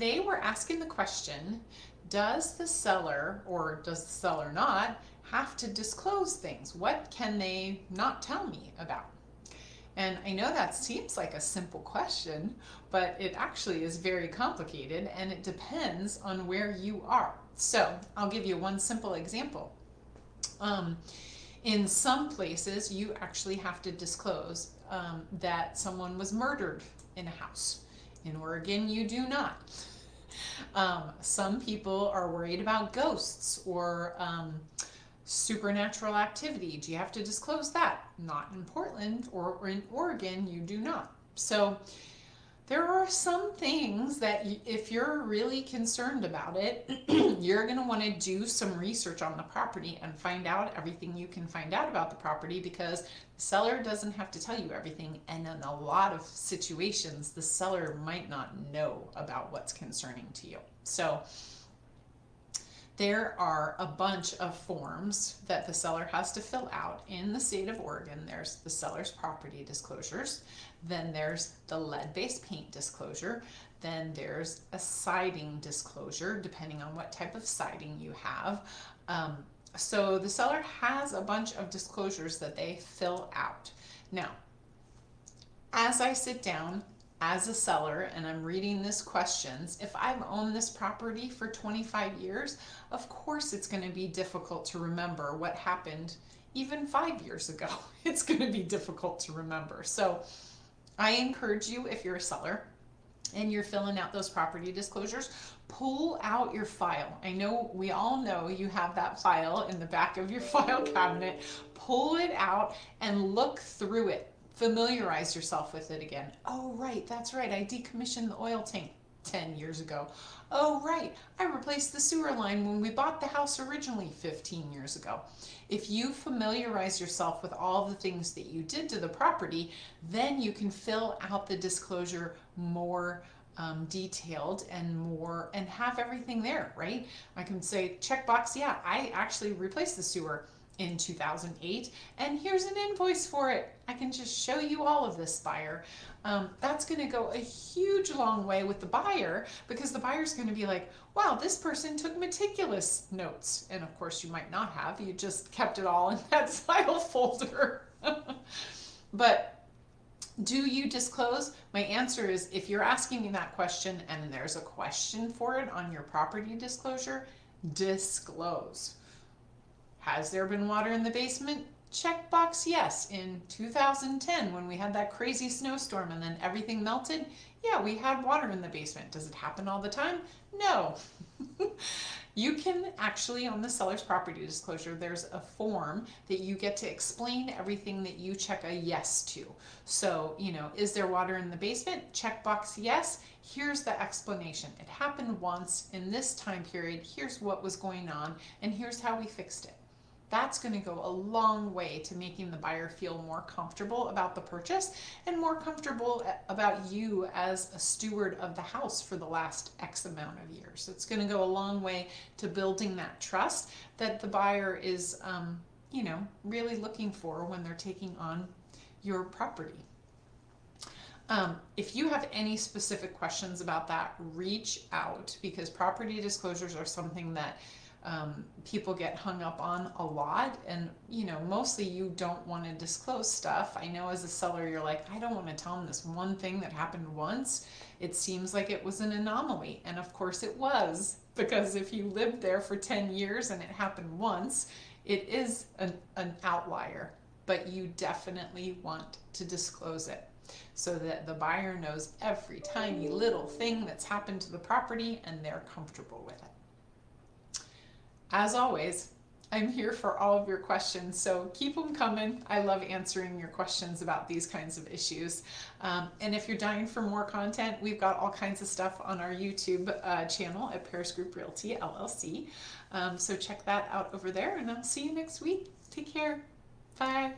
They were asking the question, does the seller or does the seller not have to disclose things? What can they not tell me about? And I know that seems like a simple question, but it actually is very complicated and it depends on where you are. So I'll give you one simple example. In some places, you actually have to disclose that someone was murdered in a house. In Oregon, you do not. Some people are worried about ghosts or supernatural activity. Do you have to disclose that? Not in Portland or in Oregon, you do not. So there are some things that if you're really concerned about it, you're going to want to do some research on the property and find out everything you can find out about the property, because the seller doesn't have to tell you everything, and in a lot of situations the seller might not know about what's concerning to you. So there are a bunch of forms that the seller has to fill out in the state of Oregon. There's the seller's property disclosures, then there's the lead-based paint disclosure, then there's a siding disclosure, depending on what type of siding you have. So the seller has a bunch of disclosures that they fill out. Now, as I sit down as a seller and I'm reading these questions, if I've owned this property for 25 years, of course it's going to be difficult to remember what happened even 5 years ago. It's going to be difficult to remember. So I encourage you, if you're a seller and you're filling out those property disclosures, pull out your file. I know we all know you have that file in the back of your file cabinet. Pull it out and look through it. Familiarize yourself with it again. Oh, right, that's right. I decommissioned the oil tank 10 years ago. Oh, right, I replaced the sewer line when we bought the house originally 15 years ago. If you familiarize yourself with all the things that you did to the property, then you can fill out the disclosure more detailed and have everything there, right? I can say, checkbox, yeah, I actually replaced the sewer in 2008, and here's an invoice for it. I can just show you all of this, buyer. That's going to go a huge long way with the buyer, because the buyer's going to be like, wow, this person took meticulous notes. And of course you might not have, you just kept it all in that file folder. But do you disclose? My answer is, if you're asking me that question and there's a question for it on your property disclosure, disclose. Has there been water in the basement? Checkbox yes. In 2010, when we had that crazy snowstorm and then everything melted, yeah, we had water in the basement. Does it happen all the time? No. You can actually, on the seller's property disclosure, there's a form that you get to explain everything that you check a yes to. So, is there water in the basement? Checkbox yes. Here's the explanation. It happened once in this time period. Here's what was going on, and here's how we fixed it. That's going to go a long way to making the buyer feel more comfortable about the purchase and more comfortable about you as a steward of the house for the last X amount of years. It's going to go a long way to building that trust that the buyer is, really looking for when they're taking on your property. If you have any specific questions about that, reach out, because property disclosures are something that people get hung up on a lot, and mostly you don't want to disclose stuff. I know as a seller you're like, I don't want to tell them this one thing that happened once. It seems like it was an anomaly, and of course it was, because if you lived there for 10 years and it happened once, it is an outlier. But you definitely want to disclose it so that the buyer knows every tiny little thing that's happened to the property and they're comfortable with it. As always, I'm here for all of your questions, so keep them coming. I love answering your questions about these kinds of issues. And if you're dying for more content, we've got all kinds of stuff on our YouTube channel at Paris Group Realty, LLC. So check that out over there, and I'll see you next week. Take care. Bye.